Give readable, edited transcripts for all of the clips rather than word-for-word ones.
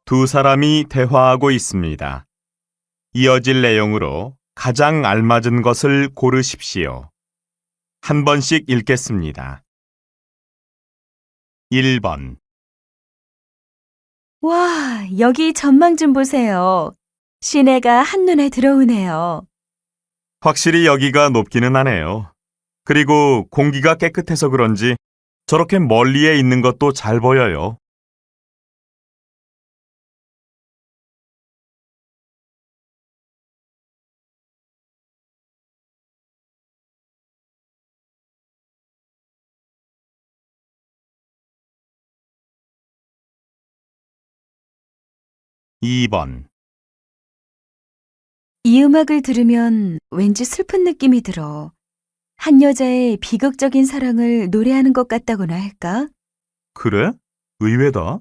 두 사람이 대화하고 있습니다. 이어질 내용으로 가장 알맞은 것을 고르십시오. 한 번씩 읽겠습니다. 1번. 와, 여기 전망 좀 보세요. 시내가 한눈에 들어오네요. 확실히 여기가 높기는 하네요. 그리고 공기가 깨끗해서 그런지 저렇게 멀리에 있는 것도 잘 보여요. 2번. 이 음악을 들으면 왠지 슬픈 느낌이 들어. 한 여자의 비극적인 사랑을 노래하는 것 같다고나 할까? 그래? 의외다.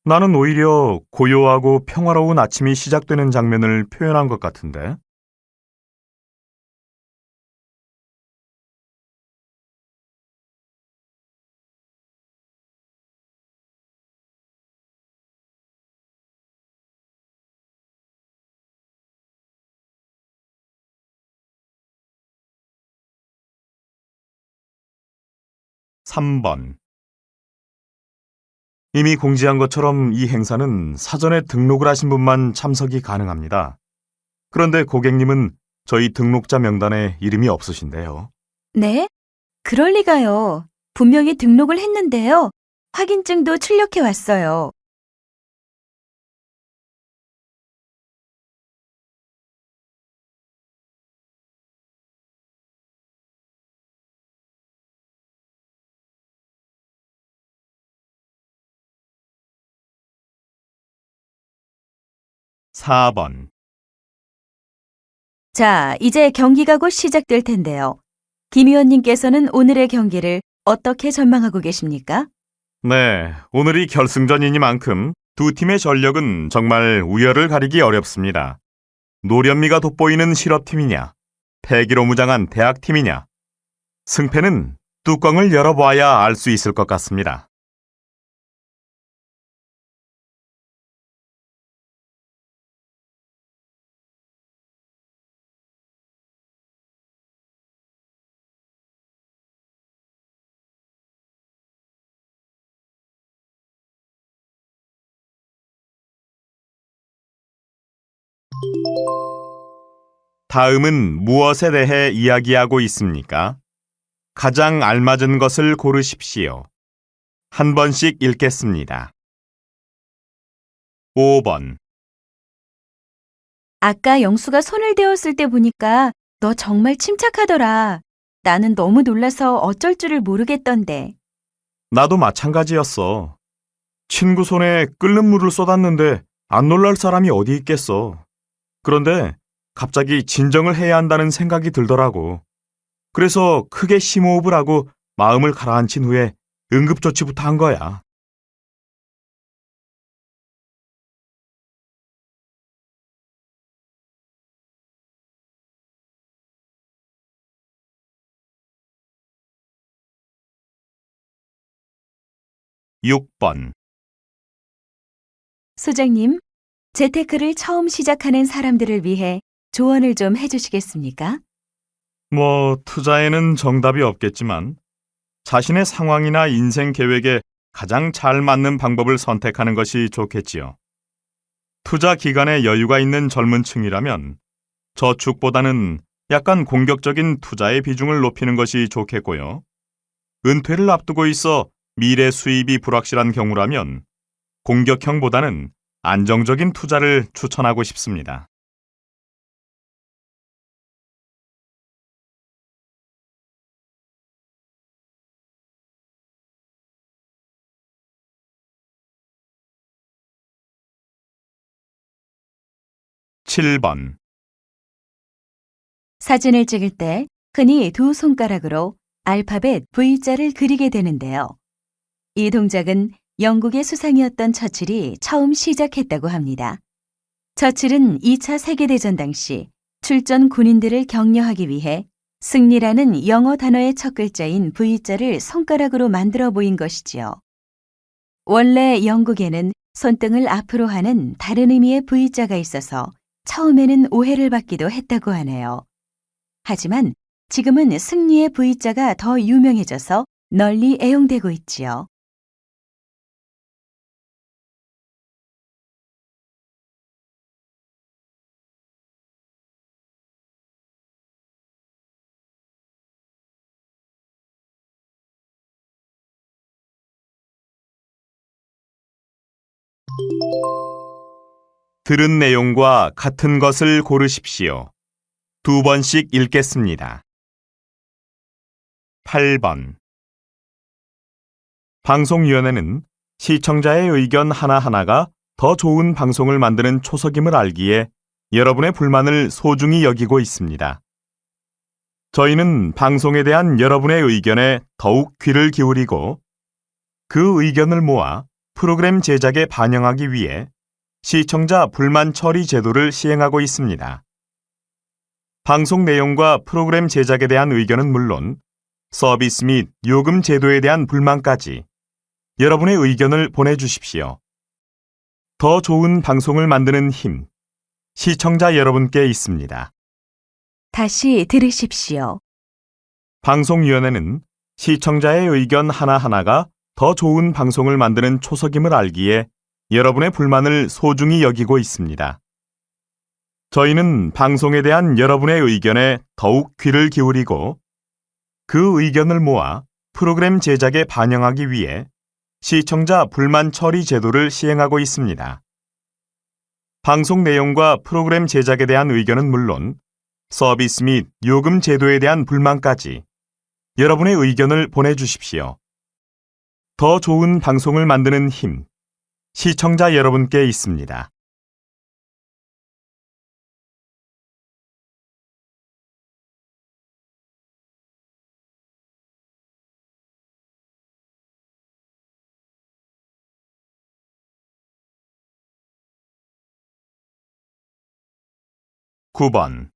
나는 오히려 고요하고 평화로운 아침이 시작되는 장면을 표현한 것 같은데. 3번. 이미 공지한 것처럼 이 행사는 사전에 등록을 하신 분만 참석이 가능합니다. 그런데 고객님은 저희 등록자 명단에 이름이 없으신데요. 네? 그럴 리가요. 분명히 등록을 했는데요. 확인증도 출력해 왔어요. 4번. 자, 이제 경기가 곧 시작될 텐데요. 김 의원님께서는 오늘의 경기를 어떻게 전망하고 계십니까? 네, 오늘이 결승전이니만큼 두 팀의 전력은 정말 우열을 가리기 어렵습니다. 노련미가 돋보이는 실업팀이냐, 패기로 무장한 대학팀이냐, 승패는 뚜껑을 열어봐야 알 수 있을 것 같습니다. '다음은 무엇에 대해 이야기하고 있습니까? 가장 알맞은 것을 고르십시오. 한 번씩 읽겠습니다. 5번. 아까 영수가 손을 대었을 때 보니까 너 정말 침착하더라. 나는 너무 놀라서 어쩔 줄을 모르겠던데. 나도 마찬가지였어. 친구 손에 끓는 물을 쏟았는데 안 놀랄 사람이 어디 있겠어. 그런데 갑자기 진정을 해야 한다는 생각이 들더라고. 그래서 크게 심호흡을 하고 마음을 가라앉힌 후에 응급조치부터 한 거야. 6번. 소장님, 재테크를 처음 시작하는 사람들을 위해 조언을 좀 해주시겠습니까? 투자에는 정답이 없겠지만 자신의 상황이나 인생 계획에 가장 잘 맞는 방법을 선택하는 것이 좋겠지요. 투자 기간에 여유가 있는 젊은 층이라면 저축보다는 약간 공격적인 투자의 비중을 높이는 것이 좋겠고요. 은퇴를 앞두고 있어 미래 수입이 불확실한 경우라면 공격형보다는 안정적인 투자를 추천하고 싶습니다. 7번. 사진을 찍을 때 흔히 두 손가락으로 알파벳 V자를 그리게 되는데요. 이 동작은 영국의 수상이었던 처칠이 처음 시작했다고 합니다. 처칠은 2차 세계대전 당시 출전 군인들을 격려하기 위해 승리라는 영어 단어의 첫 글자인 V자를 손가락으로 만들어 보인 것이지요. 원래 영국에는 손등을 앞으로 하는 다른 의미의 V자가 있어서 처음에는 오해를 받기도 했다고 하네요. 하지만 지금은 승리의 V자가 더 유명해져서 널리 애용되고 있지요. 들은 내용과 같은 것을 고르십시오. 2번씩 읽겠습니다. 8번. 방송위원회는 시청자의 의견 하나하나가 더 좋은 방송을 만드는 초석임을 알기에 여러분의 불만을 소중히 여기고 있습니다. 저희는 방송에 대한 여러분의 의견에 더욱 귀를 기울이고 그 의견을 모아 프로그램 제작에 반영하기 위해 시청자 불만 처리 제도를 시행하고 있습니다. 방송 내용과 프로그램 제작에 대한 의견은 물론 서비스 및 요금 제도에 대한 불만까지 여러분의 의견을 보내주십시오. 더 좋은 방송을 만드는 힘, 시청자 여러분께 있습니다. 다시 들으십시오. 방송위원회는 시청자의 의견 하나하나가 더 좋은 방송을 만드는 초석임을 알기에 여러분의 불만을 소중히 여기고 있습니다. 저희는 방송에 대한 여러분의 의견에 더욱 귀를 기울이고 그 의견을 모아 프로그램 제작에 반영하기 위해 시청자 불만 처리 제도를 시행하고 있습니다. 방송 내용과 프로그램 제작에 대한 의견은 물론 서비스 및 요금 제도에 대한 불만까지 여러분의 의견을 보내주십시오. 더 좋은 방송을 만드는 힘, 시청자 여러분께 있습니다. (9번)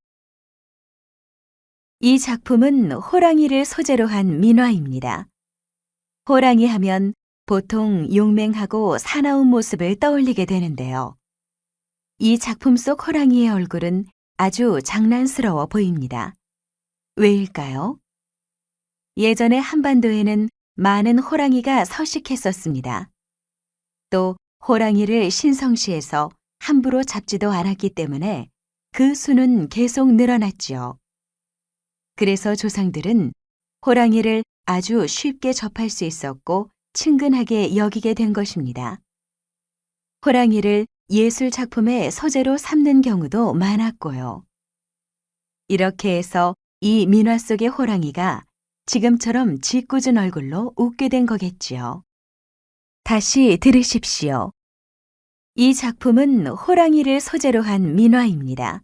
이 작품은 호랑이를 소재로 한 민화입니다. 호랑이 하면 보통 용맹하고 사나운 모습을 떠올리게 되는데요. 이 작품 속 호랑이의 얼굴은 아주 장난스러워 보입니다. 왜일까요? 예전에 한반도에는 많은 호랑이가 서식했었습니다. 또 호랑이를 신성시해서 함부로 잡지도 않았기 때문에 그 수는 계속 늘어났지요. 그래서 조상들은 호랑이를 아주 쉽게 접할 수 있었고 친근하게 여기게 된 것입니다. 호랑이를 예술 작품의 소재로 삼는 경우도 많았고요. 이렇게 해서 이 민화 속의 호랑이가 지금처럼 짓궂은 얼굴로 웃게 된 거겠지요. 다시 들으십시오. 이 작품은 호랑이를 소재로 한 민화입니다.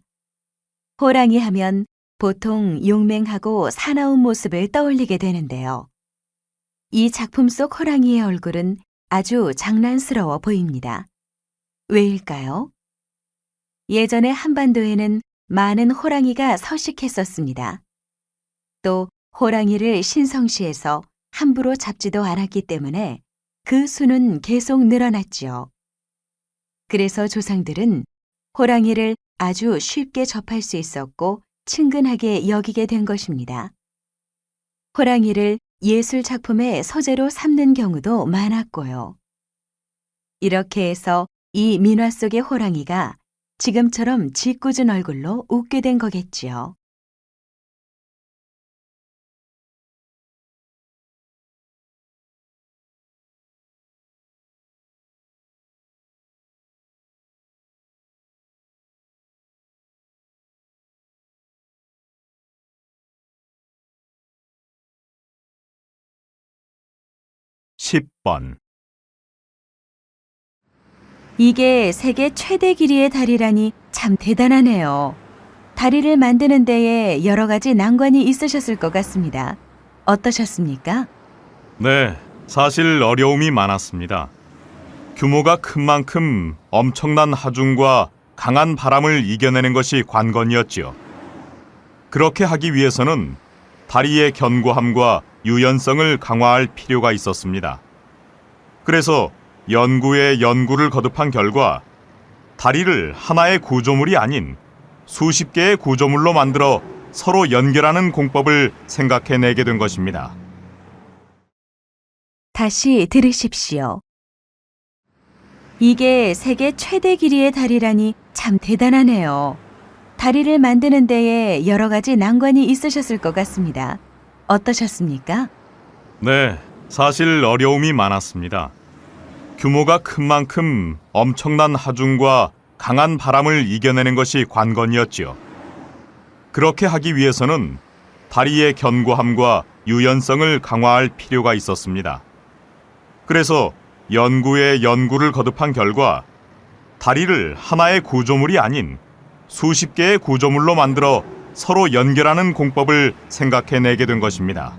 호랑이 하면 보통 용맹하고 사나운 모습을 떠올리게 되는데요. 이 작품 속 호랑이의 얼굴은 아주 장난스러워 보입니다. 왜일까요? 예전에 한반도에는 많은 호랑이가 서식했었습니다. 또 호랑이를 신성시해서 함부로 잡지도 않았기 때문에 그 수는 계속 늘어났지요. 그래서 조상들은 호랑이를 아주 쉽게 접할 수 있었고 친근하게 여기게 된 것입니다. 호랑이를 예술 작품의 소재로 삼는 경우도 많았고요. 이렇게 해서 이 민화 속의 호랑이가 지금처럼 짓궂은 얼굴로 웃게 된 거겠지요. (10번) 이게 세계 최대 길이의 다리라니 참 대단하네요. 다리를 만드는 데에 여러 가지 난관이 있으셨을 것 같습니다. 어떠셨습니까? 네, 사실 어려움이 많았습니다. 규모가 큰 만큼 엄청난 하중과 강한 바람을 이겨내는 것이 관건이었지요. 그렇게 하기 위해서는 다리의 견고함과 유연성을 강화할 필요가 있었습니다. 그래서 연구에 연구를 거듭한 결과 다리를 하나의 구조물이 아닌 수십 개의 구조물로 만들어 서로 연결하는 공법을 생각해내게 된 것입니다. 다시 들으십시오. 이게 세계 최대 길이의 다리라니 참 대단하네요. 다리를 만드는 데에 여러 가지 난관이 있으셨을 것 같습니다. 어떠셨습니까? 네, 사실 어려움이 많았습니다. 규모가 큰 만큼 엄청난 하중과 강한 바람을 이겨내는 것이 관건이었지요. 그렇게 하기 위해서는 다리의 견고함과 유연성을 강화할 필요가 있었습니다. 그래서 연구에 연구를 거듭한 결과 다리를 하나의 구조물이 아닌 수십 개의 구조물로 만들어 서로 연결하는 공법을 생각해내게 된 것입니다.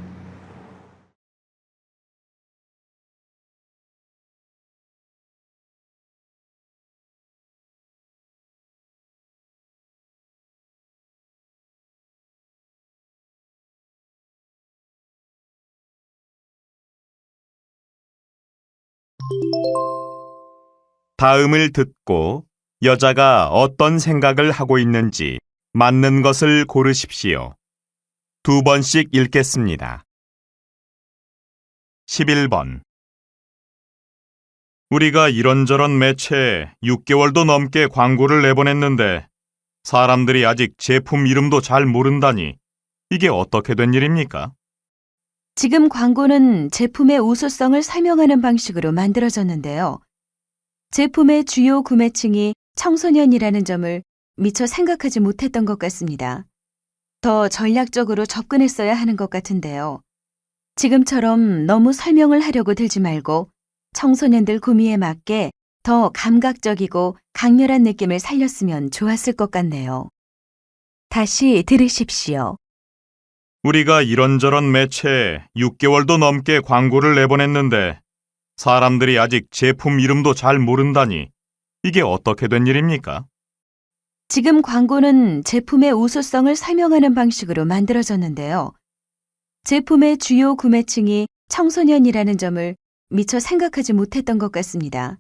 다음을 듣고 여자가 어떤 생각을 하고 있는지 맞는 것을 고르십시오. 2번씩 읽겠습니다. 11번. 우리가 이런저런 매체에 6개월도 넘게 광고를 내보냈는데 사람들이 아직 제품 이름도 잘 모른다니 이게 어떻게 된 일입니까? 지금 광고는 제품의 우수성을 설명하는 방식으로 만들어졌는데요. 제품의 주요 구매층이 청소년이라는 점을 미처 생각하지 못했던 것 같습니다. 더 전략적으로 접근했어야 하는 것 같은데요. 지금처럼 너무 설명을 하려고 들지 말고 청소년들 구미에 맞게 더 감각적이고 강렬한 느낌을 살렸으면 좋았을 것 같네요. 다시 들으십시오. 우리가 이런저런 매체에 6개월도 넘게 광고를 내보냈는데 사람들이 아직 제품 이름도 잘 모른다니 이게 어떻게 된 일입니까? 지금 광고는 제품의 우수성을 설명하는 방식으로 만들어졌는데요. 제품의 주요 구매층이 청소년이라는 점을 미처 생각하지 못했던 것 같습니다.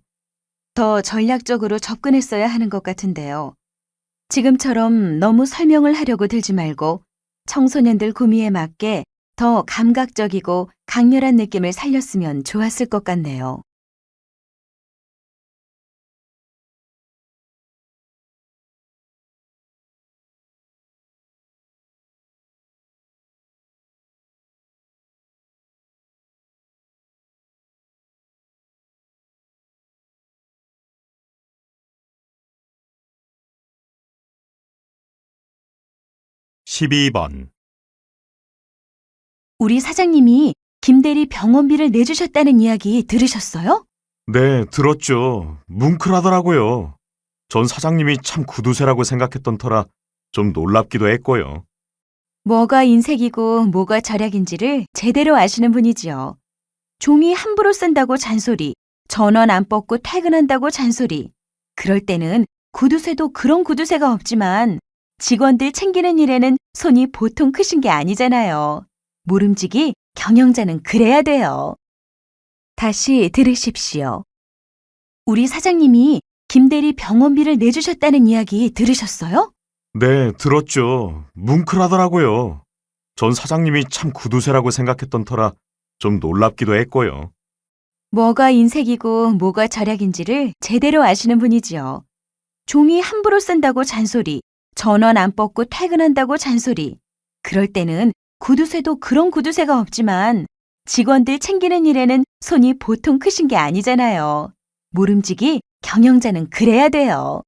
더 전략적으로 접근했어야 하는 것 같은데요. 지금처럼 너무 설명을 하려고 들지 말고 청소년들 구미에 맞게 더 감각적이고 강렬한 느낌을 살렸으면 좋았을 것 같네요. 십이 번. 우리 사장님이 김대리 병원비를 내주셨다는 이야기 들으셨어요? 네, 들었죠. 뭉클하더라고요. 전 사장님이 참 구두쇠라고 생각했던 터라 좀 놀랍기도 했고요. 뭐가 인색이고 뭐가 절약인지를 제대로 아시는 분이지요. 종이 함부로 쓴다고 잔소리, 전원 안 뻗고 퇴근한다고 잔소리. 그럴 때는 구두쇠도 그런 구두쇠가 없지만 직원들 챙기는 일에는 손이 보통 크신 게 아니잖아요. 모름지기 경영자는 그래야 돼요. 다시 들으십시오. 우리 사장님이 김대리 병원비를 내주셨다는 이야기 들으셨어요? 네, 들었죠. 뭉클하더라고요. 전 사장님이 참 구두쇠라고 생각했던 터라 좀 놀랍기도 했고요. 뭐가 인색이고 뭐가 절약인지를 제대로 아시는 분이지요. 종이 함부로 쓴다고 잔소리, 전원 안 뻗고 퇴근한다고 잔소리. 그럴 때는 구두쇠도 그런 구두쇠가 없지만 직원들 챙기는 일에는 손이 보통 크신 게 아니잖아요. 모름지기 경영자는 그래야 돼요.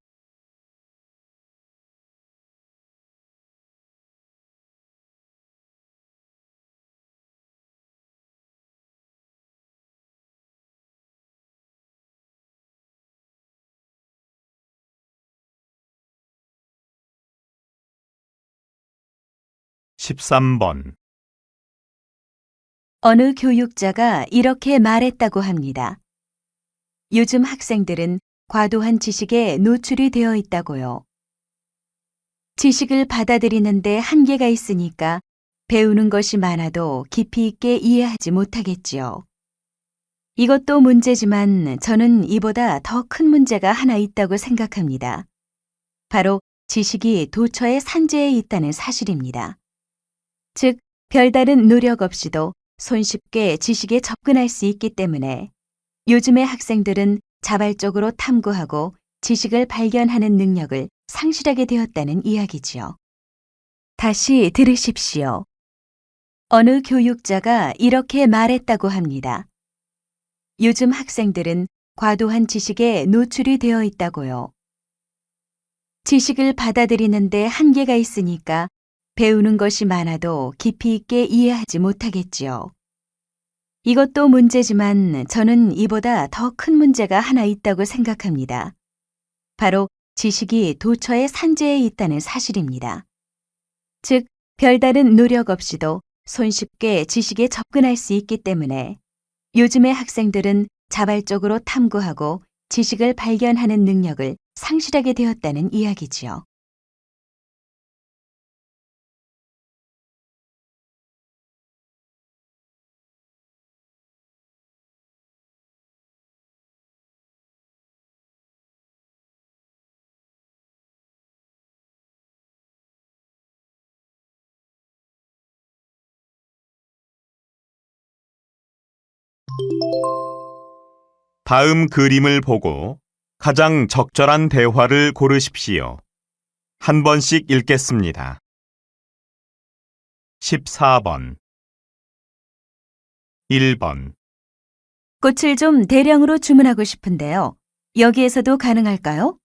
십삼 번. 어느 교육자가 이렇게 말했다고 합니다. 요즘 학생들은 과도한 지식에 노출이 되어 있다고요. 지식을 받아들이는데 한계가 있으니까 배우는 것이 많아도 깊이 있게 이해하지 못하겠지요. 이것도 문제지만 저는 이보다 더 큰 문제가 하나 있다고 생각합니다. 바로 지식이 도처의 산재에 있다는 사실입니다. 즉, 별다른 노력 없이도 손쉽게 지식에 접근할 수 있기 때문에 요즘의 학생들은 자발적으로 탐구하고 지식을 발견하는 능력을 상실하게 되었다는 이야기지요. 다시 들으십시오. 어느 교육자가 이렇게 말했다고 합니다. 요즘 학생들은 과도한 지식에 노출이 되어 있다고요. 지식을 받아들이는데 한계가 있으니까 배우는 것이 많아도 깊이 있게 이해하지 못하겠지요. 이것도 문제지만 저는 이보다 더 큰 문제가 하나 있다고 생각합니다. 바로 지식이 도처의 산재에 있다는 사실입니다. 즉, 별다른 노력 없이도 손쉽게 지식에 접근할 수 있기 때문에 요즘의 학생들은 자발적으로 탐구하고 지식을 발견하는 능력을 상실하게 되었다는 이야기지요. 다음 그림을 보고 가장 적절한 대화를 고르십시오. 한 번씩 읽겠습니다. 14번 1번 꽃을 좀 대량으로 주문하고 싶은데요. 여기에서도 가능할까요?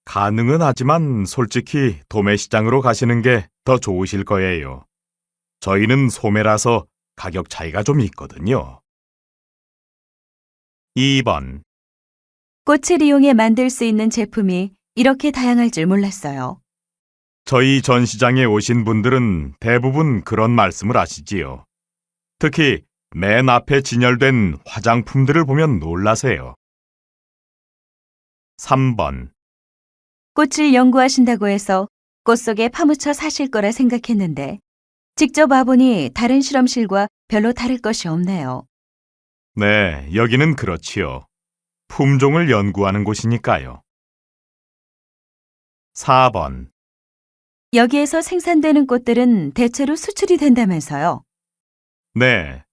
가능은 하지만 솔직히 도매시장으로 가시는 게 더 좋으실 거예요. 저희는 소매라서 가격 차이가 좀 있거든요. 2번 꽃을 이용해 만들 수 있는 제품이 이렇게 다양할 줄 몰랐어요. 저희 전시장에 오신 분들은 대부분 그런 말씀을 하시지요. 특히 맨 앞에 진열된 화장품들을 보면 놀라세요. 3번 꽃을 연구하신다고 해서 꽃 속에 파묻혀 사실 거라 생각했는데 직접 와보니 다른 실험실과 별로 다를 것이 없네요. 네, 여기는 그렇지요. 품종을 연구하는 곳이니까요. 4번 여기에서 생산되는 꽃들은 대체로 수출이 된다면서요. 네,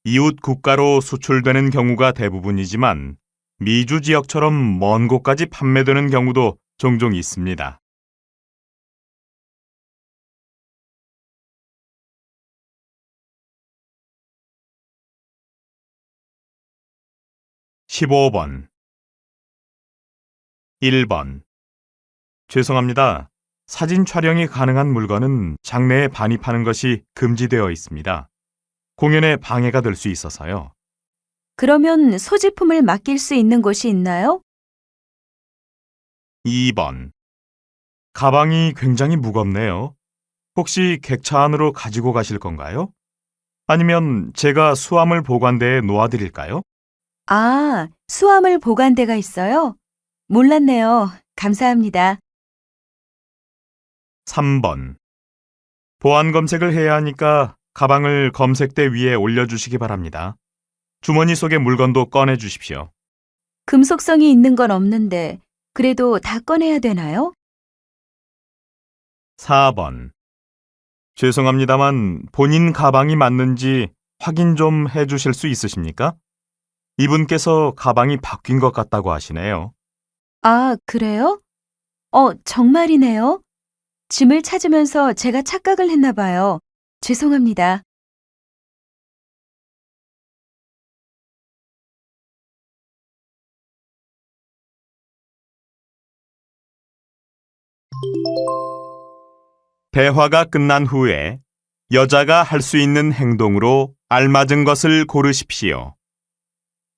이웃 국가로 수출되는 경우가 대부분이지만 미주 지역처럼 먼 곳까지 판매되는 경우도 종종 있습니다. 15번 1번 죄송합니다. 사진 촬영이 가능한 물건은 장내에 반입하는 것이 금지되어 있습니다. 공연에 방해가 될 수 있어서요. 그러면 소지품을 맡길 수 있는 곳이 있나요? 2번 가방이 굉장히 무겁네요. 혹시 객차 안으로 가지고 가실 건가요? 아니면 제가 수화물 보관대에 놓아드릴까요? 아, 수화물 보관대가 있어요? 몰랐네요. 감사합니다. 3번 보안 검색을 해야 하니까 가방을 검색대 위에 올려주시기 바랍니다. 주머니 속의 물건도 꺼내 주십시오. 금속성이 있는 건 없는데 그래도 다 꺼내야 되나요? 4번 죄송합니다만 본인 가방이 맞는지 확인 좀 해주실 수 있으십니까? 이분께서 가방이 바뀐 것 같다고 하시네요. 아, 그래요? 정말이네요. 짐을 찾으면서 제가 착각을 했나 봐요. 죄송합니다. 대화가 끝난 후에 여자가 할 수 있는 행동으로 알맞은 것을 고르십시오.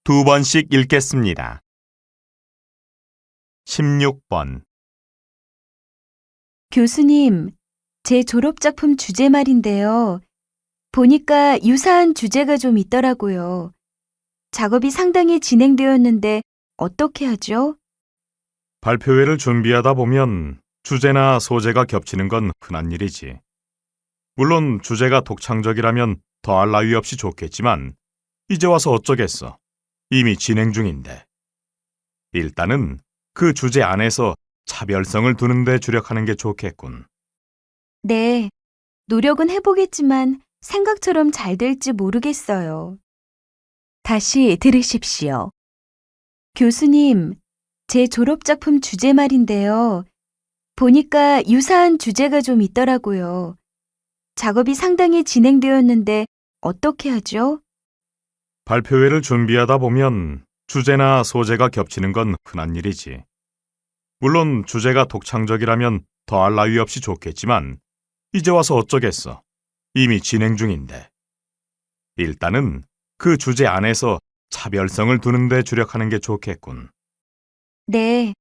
두 번씩 읽겠습니다. 16번 교수님, 제 졸업작품 주제 말인데요. 보니까 유사한 주제가 좀 있더라고요. 작업이 상당히 진행되었는데 어떻게 하죠? 발표회를 준비하다 보면 주제나 소재가 겹치는 건 흔한 일이지. 물론 주제가 독창적이라면 더할 나위 없이 좋겠지만 이제 와서 어쩌겠어. 이미 진행 중인데. 일단은 그 주제 안에서 차별성을 두는 데 주력하는 게 좋겠군. 네, 노력은 해보겠지만 생각처럼 잘 될지 모르겠어요. 다시 들으십시오. 교수님, 제 졸업작품 주제 말인데요. 보니까 유사한 주제가 좀 있더라고요. 작업이 상당히 진행되었는데 어떻게 하죠? 발표회를 준비하다 보면 주제나 소재가 겹치는 건 흔한 일이지. 물론 주제가 독창적이라면 더할 나위 없이 좋겠지만 이제 와서 어쩌겠어. 이미 진행 중인데. 일단은 그 주제 안에서 차별성을 두는 데 주력하는 게 좋겠군. 네,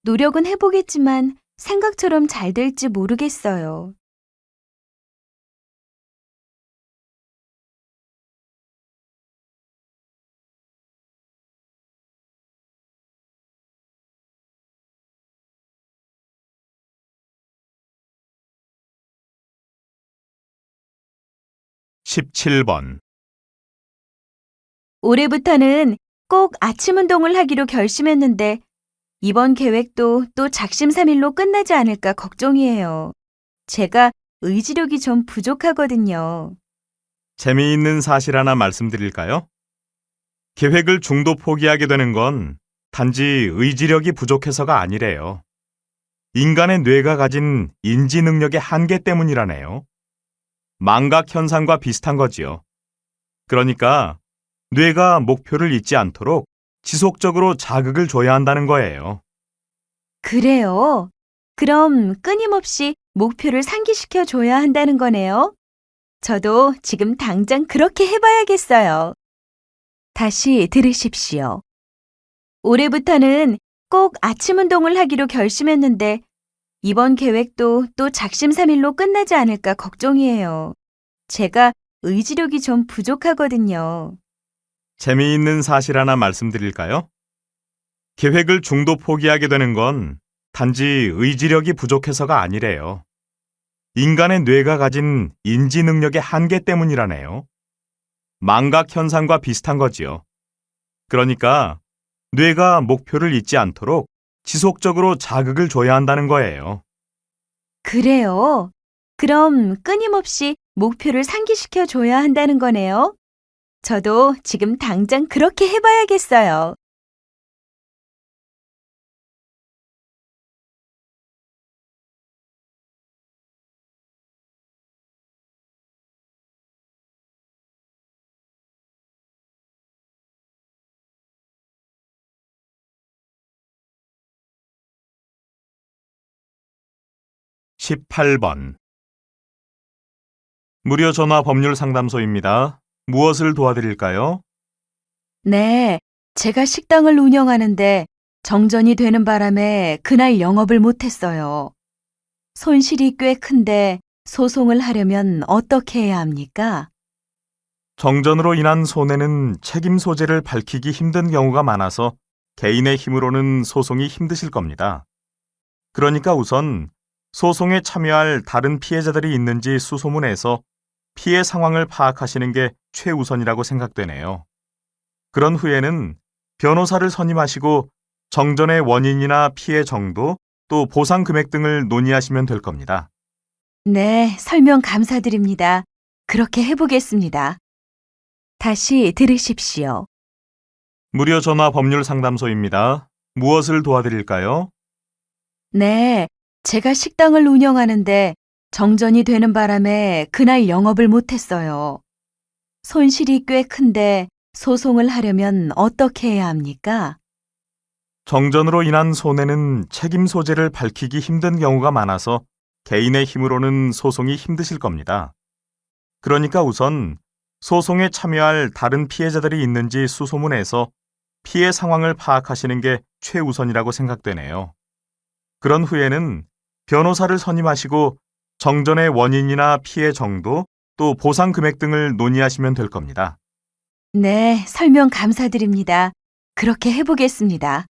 노력은 해보겠지만 생각처럼 잘 될지 모르겠어요. (17번) 올해부터는 꼭 아침 운동을 하기로 결심했는데 이번 계획도 또 작심삼일로 끝나지 않을까 걱정이에요. 제가 의지력이 좀 부족하거든요. 재미있는 사실 하나 말씀드릴까요? 계획을 중도 포기하게 되는 건 단지 의지력이 부족해서가 아니래요. 인간의 뇌가 가진 인지 능력의 한계 때문이라네요. 망각 현상과 비슷한 거지요. 그러니까 뇌가 목표를 잊지 않도록 지속적으로 자극을 줘야 한다는 거예요. 그래요? 그럼 끊임없이 목표를 상기시켜 줘야 한다는 거네요. 저도 지금 당장 그렇게 해봐야겠어요. 다시 들으십시오. 올해부터는 꼭 아침 운동을 하기로 결심했는데 이번 계획도 또 작심삼일로 끝나지 않을까 걱정이에요. 제가 의지력이 좀 부족하거든요. 재미있는 사실 하나 말씀드릴까요? 계획을 중도 포기하게 되는 건 단지 의지력이 부족해서가 아니래요. 인간의 뇌가 가진 인지 능력의 한계 때문이라네요. 망각 현상과 비슷한 거지요. 그러니까 뇌가 목표를 잊지 않도록 지속적으로 자극을 줘야 한다는 거예요. 그래요? 그럼 끊임없이 목표를 상기시켜 줘야 한다는 거네요. 저도 지금 당장 그렇게 해봐야겠어요. (18번) 무료 전화 법률 상담소입니다. 무엇을 도와드릴까요? 네, 제가 식당을 운영하는데 정전이 되는 바람에 그날 영업을 못했어요. 손실이 꽤 큰데 소송을 하려면 어떻게 해야 합니까? 정전으로 인한 손해는 책임 소재를 밝히기 힘든 경우가 많아서 개인의 힘으로는 소송이 힘드실 겁니다. 그러니까 우선 소송에 참여할 다른 피해자들이 있는지 수소문해서 피해 상황을 파악하시는 게 최우선이라고 생각되네요. 그런 후에는 변호사를 선임하시고 정전의 원인이나 피해 정도, 또 보상 금액 등을 논의하시면 될 겁니다. 네, 설명 감사드립니다. 그렇게 해보겠습니다. 다시 들으십시오. 무료 전화 법률 상담소입니다. 무엇을 도와드릴까요? 네, 제가 식당을 운영하는데 정전이 되는 바람에 그날 영업을 못했어요. 손실이 꽤 큰데 소송을 하려면 어떻게 해야 합니까? 정전으로 인한 손해는 책임 소재를 밝히기 힘든 경우가 많아서 개인의 힘으로는 소송이 힘드실 겁니다. 그러니까 우선 소송에 참여할 다른 피해자들이 있는지 수소문해서 피해 상황을 파악하시는 게 최우선이라고 생각되네요. 그런 후에는 변호사를 선임하시고 정전의 원인이나 피해 정도, 또 보상 금액 등을 논의하시면 될 겁니다. 네, 설명 감사드립니다. 그렇게 해보겠습니다.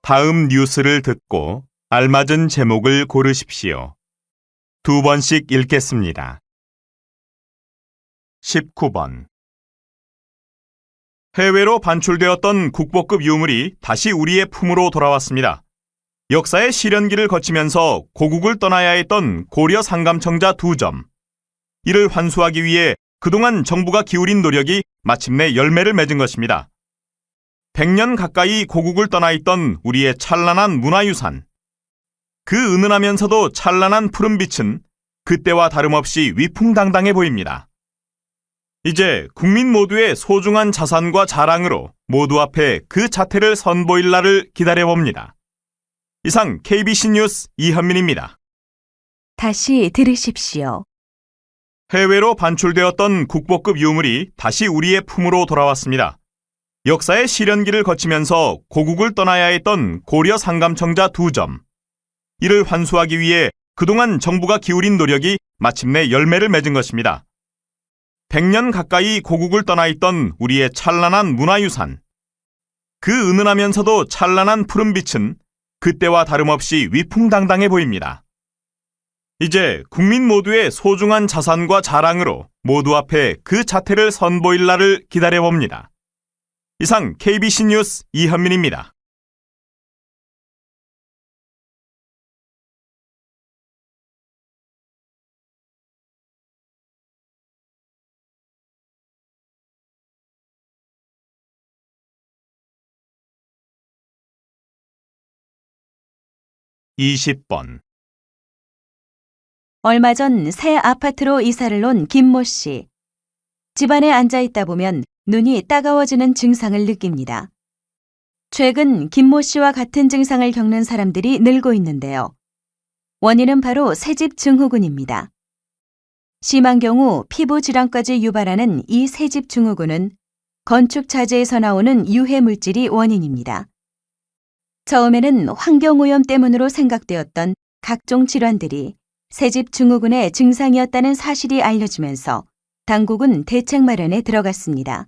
다음 뉴스를 듣고 알맞은 제목을 고르십시오. 2번씩 읽겠습니다. 19번. 해외로 반출되었던 국보급 유물이 다시 우리의 품으로 돌아왔습니다. 역사의 시련기를 거치면서 고국을 떠나야 했던 고려 상감청자 2점. 이를 환수하기 위해 그동안 정부가 기울인 노력이 마침내 열매를 맺은 것입니다. 100년 가까이 고국을 떠나 있던 우리의 찬란한 문화유산. 그 은은하면서도 찬란한 푸른빛은 그때와 다름없이 위풍당당해 보입니다. 이제 국민 모두의 소중한 자산과 자랑으로 모두 앞에 그 자태를 선보일 날을 기다려봅니다. 이상 KBC 뉴스 이현민입니다. 다시 들으십시오. 해외로 반출되었던 국보급 유물이 다시 우리의 품으로 돌아왔습니다. 역사의 시련기를 거치면서 고국을 떠나야 했던 고려 상감청자 2점. 이를 환수하기 위해 그동안 정부가 기울인 노력이 마침내 열매를 맺은 것입니다. 100년 가까이 고국을 떠나 있던 우리의 찬란한 문화유산. 그 은은하면서도 찬란한 푸른빛은 그때와 다름없이 위풍당당해 보입니다. 이제 국민 모두의 소중한 자산과 자랑으로 모두 앞에 그 자태를 선보일 날을 기다려봅니다. 이상 KBC 뉴스 이현민입니다. (20번) 얼마 전 새 아파트로 이사를 온 김모 씨. 집안에 앉아 있다 보면 눈이 따가워지는 증상을 느낍니다. 최근 김모 씨와 같은 증상을 겪는 사람들이 늘고 있는데요. 원인은 바로 새집 증후군입니다. 심한 경우 피부 질환까지 유발하는 이 새집 증후군은 건축 자재에서 나오는 유해 물질이 원인입니다. 처음에는 환경오염 때문으로 생각되었던 각종 질환들이 새집 증후군의 증상이었다는 사실이 알려지면서 당국은 대책 마련에 들어갔습니다.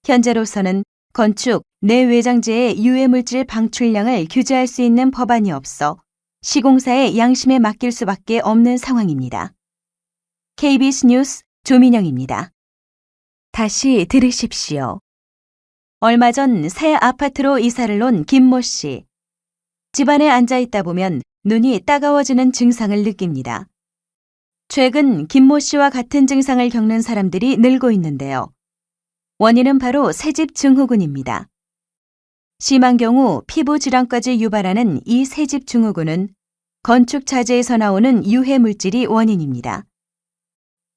현재로서는 건축 내외장재의 유해물질 방출량을 규제할 수 있는 법안이 없어 시공사의 양심에 맡길 수밖에 없는 상황입니다. KBS 뉴스 조민영입니다. 다시 들으십시오. 얼마 전 새 아파트로 이사를 온 김모 씨. 집안에 앉아 있다 보면 눈이 따가워지는 증상을 느낍니다. 최근 김모 씨와 같은 증상을 겪는 사람들이 늘고 있는데요. 원인은 바로 새집 증후군입니다. 심한 경우 피부 질환까지 유발하는 이 새집 증후군은 건축 자재에서 나오는 유해 물질이 원인입니다.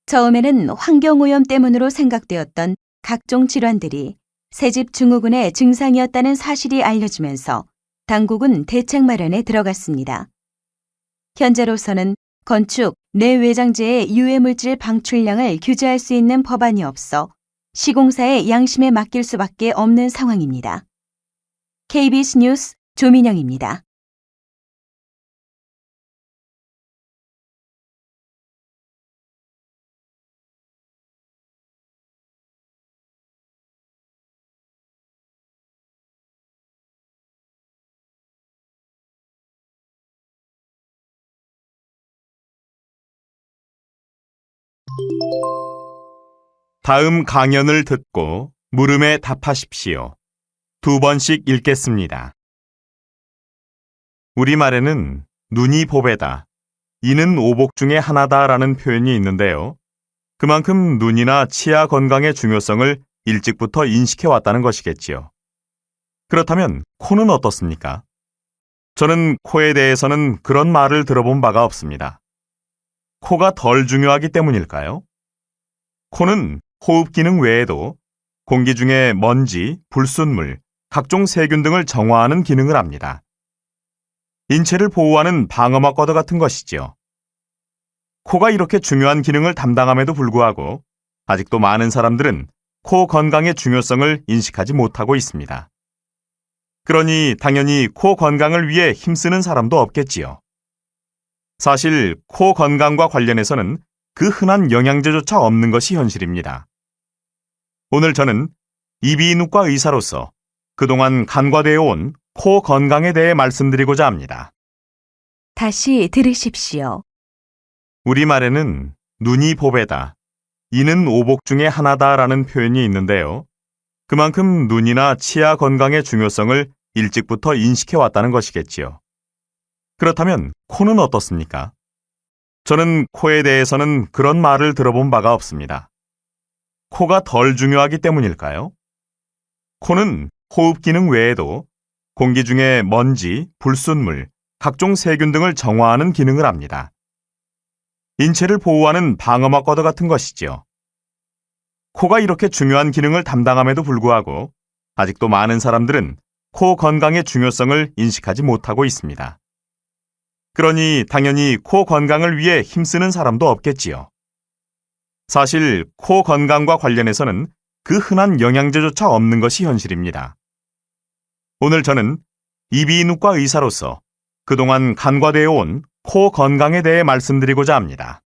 처음에는 환경오염 때문으로 생각되었던 각종 질환들이 새집 증후군의 증상이었다는 사실이 알려지면서 당국은 대책 마련에 들어갔습니다. 현재로서는 건축 내외장재의 유해물질 방출량을 규제할 수 있는 법안이 없어 시공사의 양심에 맡길 수밖에 없는 상황입니다. KBS 뉴스 조민영입니다. 다음 강연을 듣고 물음에 답하십시오. 2번씩 읽겠습니다. 우리말에는 눈이 보배다, 이는 오복 중에 하나다라는 표현이 있는데요. 그만큼 눈이나 치아 건강의 중요성을 일찍부터 인식해왔다는 것이겠지요. 그렇다면 코는 어떻습니까? 저는 코에 대해서는 그런 말을 들어본 바가 없습니다. 코가 덜 중요하기 때문일까요? 코는 호흡 기능 외에도 공기 중에 먼지, 불순물, 각종 세균 등을 정화하는 기능을 합니다. 인체를 보호하는 방어막과도 같은 것이지요. 코가 이렇게 중요한 기능을 담당함에도 불구하고 아직도 많은 사람들은 코 건강의 중요성을 인식하지 못하고 있습니다. 그러니 당연히 코 건강을 위해 힘쓰는 사람도 없겠지요. 사실 코 건강과 관련해서는 그 흔한 영양제조차 없는 것이 현실입니다. 오늘 저는 이비인후과 의사로서 그동안 간과되어 온 코 건강에 대해 말씀드리고자 합니다. 다시 들으십시오. 우리말에는 눈이 보배다, 이는 오복 중에 하나다라는 표현이 있는데요. 그만큼 눈이나 치아 건강의 중요성을 일찍부터 인식해 왔다는 것이겠지요. 그렇다면 코는 어떻습니까? 저는 코에 대해서는 그런 말을 들어본 바가 없습니다. 코가 덜 중요하기 때문일까요? 코는 호흡 기능 외에도 공기 중에 먼지, 불순물, 각종 세균 등을 정화하는 기능을 합니다. 인체를 보호하는 방어막과도 같은 것이지요. 코가 이렇게 중요한 기능을 담당함에도 불구하고 아직도 많은 사람들은 코 건강의 중요성을 인식하지 못하고 있습니다. 그러니 당연히 코 건강을 위해 힘쓰는 사람도 없겠지요. 사실 코 건강과 관련해서는 그 흔한 영양제조차 없는 것이 현실입니다. 오늘 저는 이비인후과 의사로서 그동안 간과되어 온 코 건강에 대해 말씀드리고자 합니다.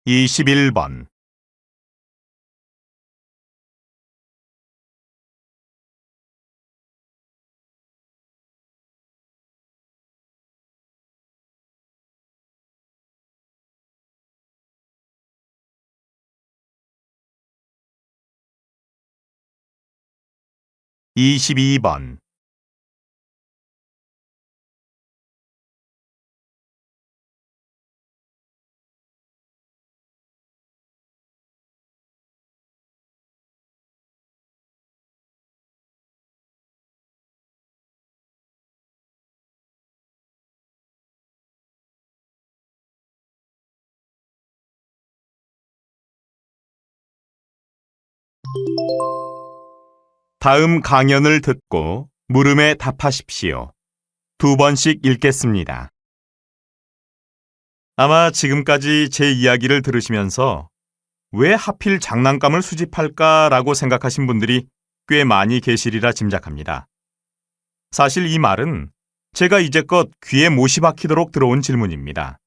21번. (22번) 다음 강연을 듣고 물음에 답하십시오. 2번씩 읽겠습니다. 아마 지금까지 제 이야기를 들으시면서 왜 하필 장난감을 수집할까라고 생각하신 분들이 꽤 많이 계시리라 짐작합니다. 사실 이 말은 제가 이제껏 귀에 못이 박히도록 들어온 질문입니다.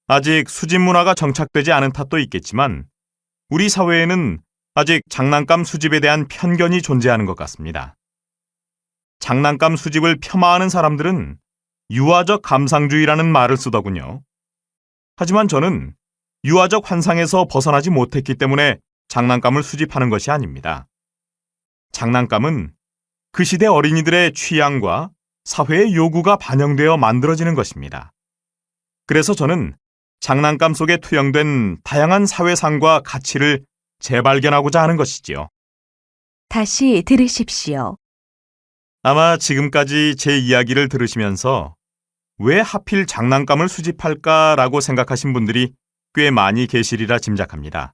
아직 수집 문화가 정착되지 않은 탓도 있겠지만 우리 사회에는 아직 장난감 수집에 대한 편견이 존재하는 것 같습니다. 장난감 수집을 폄하하는 사람들은 유아적 감상주의라는 말을 쓰더군요. 하지만 저는 유아적 환상에서 벗어나지 못했기 때문에 장난감을 수집하는 것이 아닙니다. 장난감은 그 시대 어린이들의 취향과 사회의 요구가 반영되어 만들어지는 것입니다. 그래서 저는 장난감 속에 투영된 다양한 사회상과 가치를 재발견하고자 하는 것이지요. 다시 들으십시오. 아마 지금까지 제 이야기를 들으시면서 왜 하필 장난감을 수집할까라고 생각하신 분들이 꽤 많이 계시리라 짐작합니다.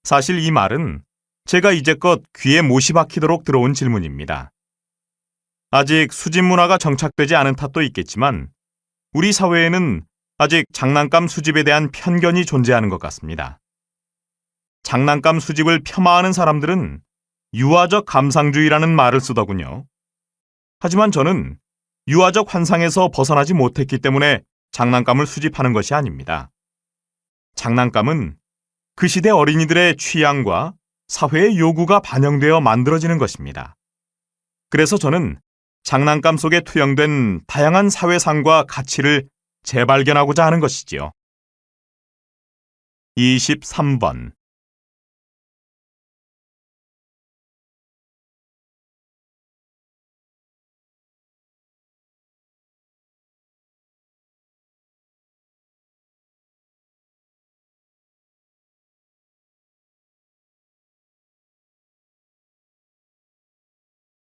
사실 이 말은 제가 이제껏 귀에 못이 박히도록 들어온 질문입니다. 아직 수집 문화가 정착되지 않은 탓도 있겠지만 우리 사회에는 아직 장난감 수집에 대한 편견이 존재하는 것 같습니다. 장난감 수집을 폄하하는 사람들은 유아적 감상주의라는 말을 쓰더군요. 하지만 저는 유아적 환상에서 벗어나지 못했기 때문에 장난감을 수집하는 것이 아닙니다. 장난감은 그 시대 어린이들의 취향과 사회의 요구가 반영되어 만들어지는 것입니다. 그래서 저는 장난감 속에 투영된 다양한 사회상과 가치를 재발견하고자 하는 것이지요. 23번.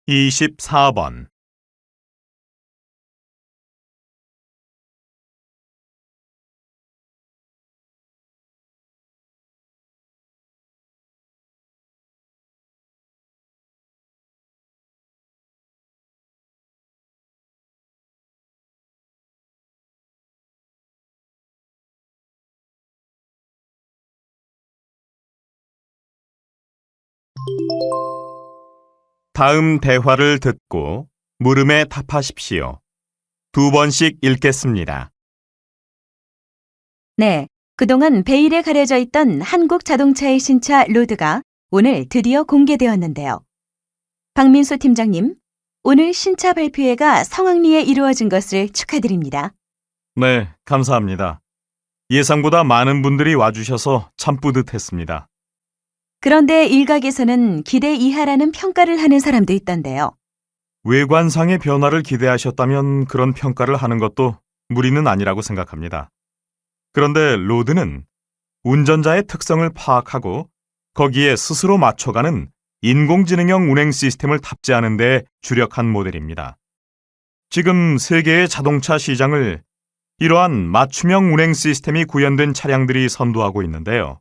(24번) 다음 대화를 듣고 물음에 답하십시오. 2번씩 읽겠습니다. 네, 그동안 베일에 가려져 있던 한국 자동차의 신차 로드가 오늘 드디어 공개되었는데요. 박민수 팀장님, 오늘 신차 발표회가 성황리에 이루어진 것을 축하드립니다. 네, 감사합니다. 예상보다 많은 분들이 와주셔서 참 뿌듯했습니다. 그런데 일각에서는 기대 이하라는 평가를 하는 사람도 있던데요. 외관상의 변화를 기대하셨다면 그런 평가를 하는 것도 무리는 아니라고 생각합니다. 그런데 로드는 운전자의 특성을 파악하고 거기에 스스로 맞춰가는 인공지능형 운행 시스템을 탑재하는 데 주력한 모델입니다. 지금 세계의 자동차 시장을 이러한 맞춤형 운행 시스템이 구현된 차량들이 선도하고 있는데요.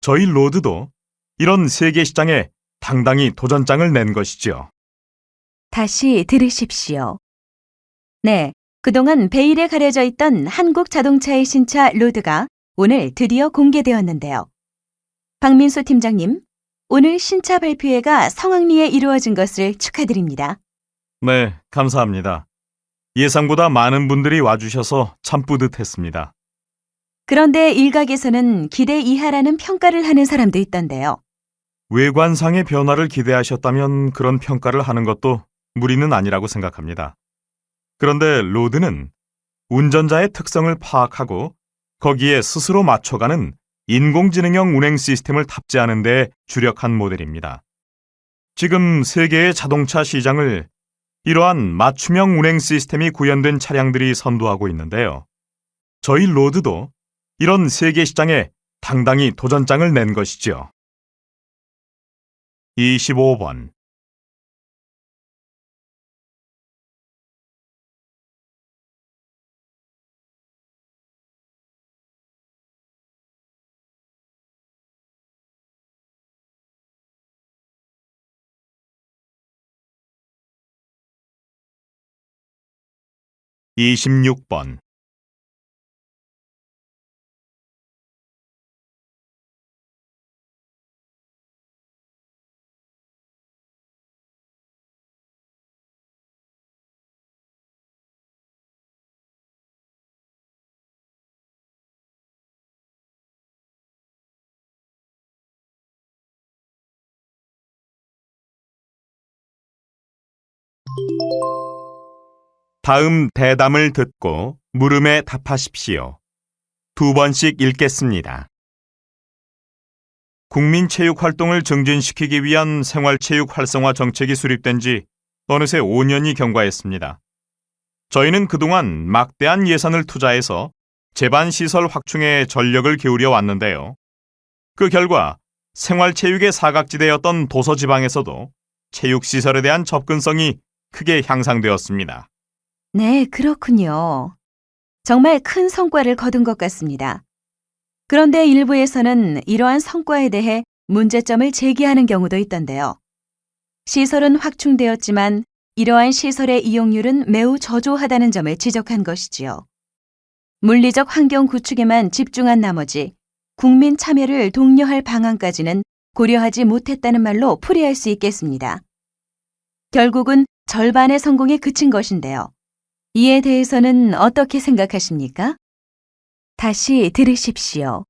저희 로드도 이런 세계 시장에 당당히 도전장을 낸 것이죠. 다시 들으십시오. 네, 그동안 베일에 가려져 있던 한국 자동차의 신차 로드가 오늘 드디어 공개되었는데요. 박민수 팀장님, 오늘 신차 발표회가 성황리에 이루어진 것을 축하드립니다. 네, 감사합니다. 예상보다 많은 분들이 와주셔서 참 뿌듯했습니다. 그런데 일각에서는 기대 이하라는 평가를 하는 사람도 있던데요. 외관상의 변화를 기대하셨다면 그런 평가를 하는 것도 무리는 아니라고 생각합니다. 그런데 로드는 운전자의 특성을 파악하고 거기에 스스로 맞춰가는 인공지능형 운행 시스템을 탑재하는 데 주력한 모델입니다. 지금 세계의 자동차 시장을 이러한 맞춤형 운행 시스템이 구현된 차량들이 선도하고 있는데요. 저희 로드도 이런 세계 시장에 당당히 도전장을 낸 것이죠. 25번. 이십육 번. 다음 대담을 듣고 물음에 답하십시오. 두 번씩 읽겠습니다. 국민체육 활동을 증진시키기 위한 생활체육 활성화 정책이 수립된 지 어느새 5년이 경과했습니다. 저희는 그동안 막대한 예산을 투자해서 제반시설 확충에 전력을 기울여 왔는데요. 그 결과 생활체육의 사각지대였던 도서지방에서도 체육시설에 대한 접근성이 크게 향상되었습니다. 네, 그렇군요. 정말 큰 성과를 거둔 것 같습니다. 그런데 일부에서는 이러한 성과에 대해 문제점을 제기하는 경우도 있던데요. 시설은 확충되었지만 이러한 시설의 이용률은 매우 저조하다는 점을 지적한 것이지요. 물리적 환경 구축에만 집중한 나머지 국민 참여를 독려할 방안까지는 고려하지 못했다는 말로 풀이할 수 있겠습니다. 결국은 절반의 성공에 그친 것인데요. 이에 대해서는 어떻게 생각하십니까? 다시 들으십시오.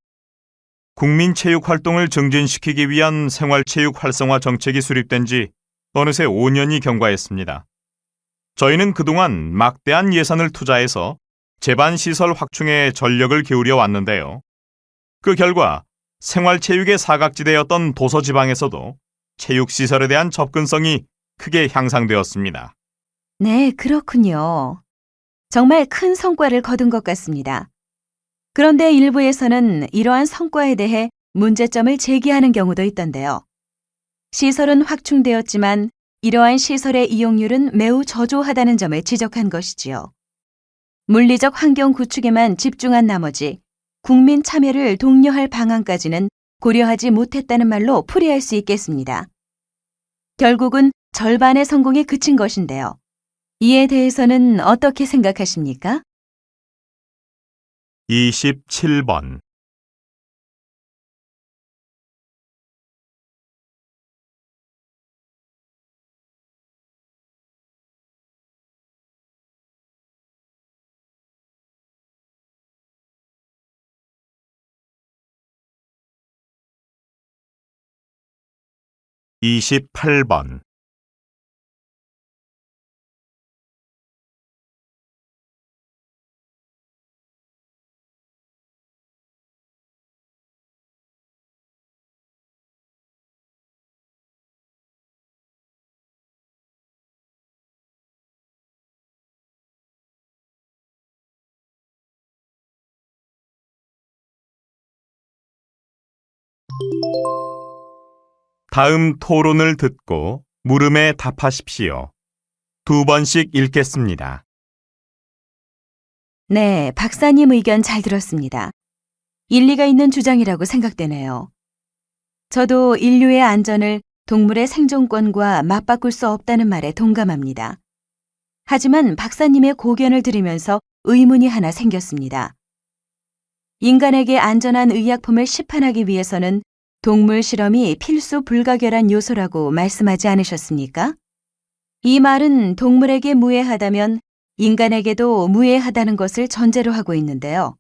국민체육 활동을 증진시키기 위한 생활체육 활성화 정책이 수립된 지 어느새 5년이 경과했습니다. 저희는 그동안 막대한 예산을 투자해서 제반시설 확충에 전력을 기울여 왔는데요. 그 결과 생활체육의 사각지대였던 도서지방에서도 체육시설에 대한 접근성이 크게 향상되었습니다. 네, 그렇군요. 정말 큰 성과를 거둔 것 같습니다. 그런데 일부에서는 이러한 성과에 대해 문제점을 제기하는 경우도 있던데요. 시설은 확충되었지만 이러한 시설의 이용률은 매우 저조하다는 점을 지적한 것이지요. 물리적 환경 구축에만 집중한 나머지 국민 참여를 독려할 방안까지는 고려하지 못했다는 말로 풀이할 수 있겠습니다. 결국은 절반의 성공에 그친 것인데요. 이에 대해서는 어떻게 생각하십니까? 27번. (28번) 다음 토론을 듣고 물음에 답하십시오. 2번씩 읽겠습니다. 네, 박사님 의견 잘 들었습니다. 일리가 있는 주장이라고 생각되네요. 저도 인류의 안전을 동물의 생존권과 맞바꿀 수 없다는 말에 동감합니다. 하지만 박사님의 고견을 들으면서 의문이 하나 생겼습니다. 인간에게 안전한 의약품을 시판하기 위해서는 동물 실험이 필수 불가결한 요소라고 말씀하지 않으셨습니까? 이 말은 동물에게 무해하다면 인간에게도 무해하다는 것을 전제로 하고 있는데요.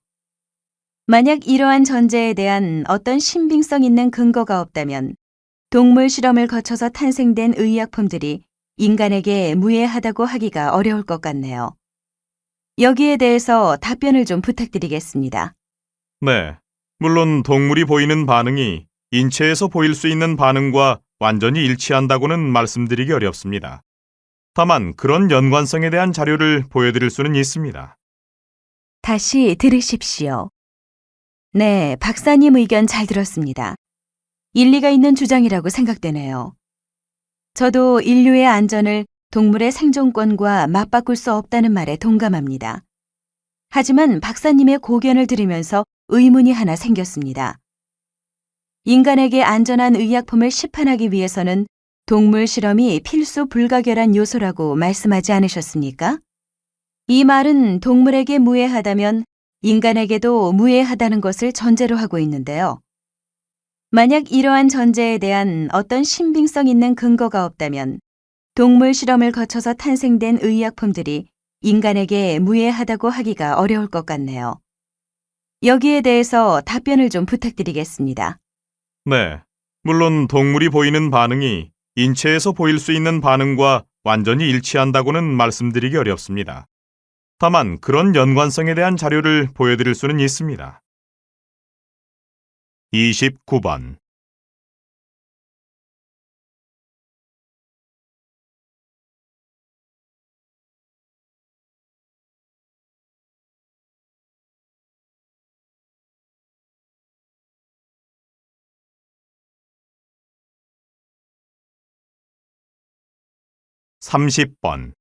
만약 이러한 전제에 대한 어떤 신빙성 있는 근거가 없다면 동물 실험을 거쳐서 탄생된 의약품들이 인간에게 무해하다고 하기가 어려울 것 같네요. 여기에 대해서 답변을 좀 부탁드리겠습니다. 네, 물론 동물이 보이는 반응이 인체에서 보일 수 있는 반응과 완전히 일치한다고는 말씀드리기 어렵습니다. 다만 그런 연관성에 대한 자료를 보여드릴 수는 있습니다. 다시 들으십시오. 네, 박사님 의견 잘 들었습니다. 일리가 있는 주장이라고 생각되네요. 저도 인류의 안전을 동물의 생존권과 맞바꿀 수 없다는 말에 동감합니다. 하지만 박사님의 고견을 들으면서 의문이 하나 생겼습니다. 인간에게 안전한 의약품을 시판하기 위해서는 동물 실험이 필수 불가결한 요소라고 말씀하지 않으셨습니까? 이 말은 동물에게 무해하다면 인간에게도 무해하다는 것을 전제로 하고 있는데요. 만약 이러한 전제에 대한 어떤 신빙성 있는 근거가 없다면 동물 실험을 거쳐서 탄생된 의약품들이 인간에게 무해하다고 하기가 어려울 것 같네요. 여기에 대해서 답변을 좀 부탁드리겠습니다. 네, 물론 동물이 보이는 반응이 인체에서 보일 수 있는 반응과 완전히 일치한다고는 말씀드리기 어렵습니다. 다만 그런 연관성에 대한 자료를 보여드릴 수는 있습니다. 29번. (30번)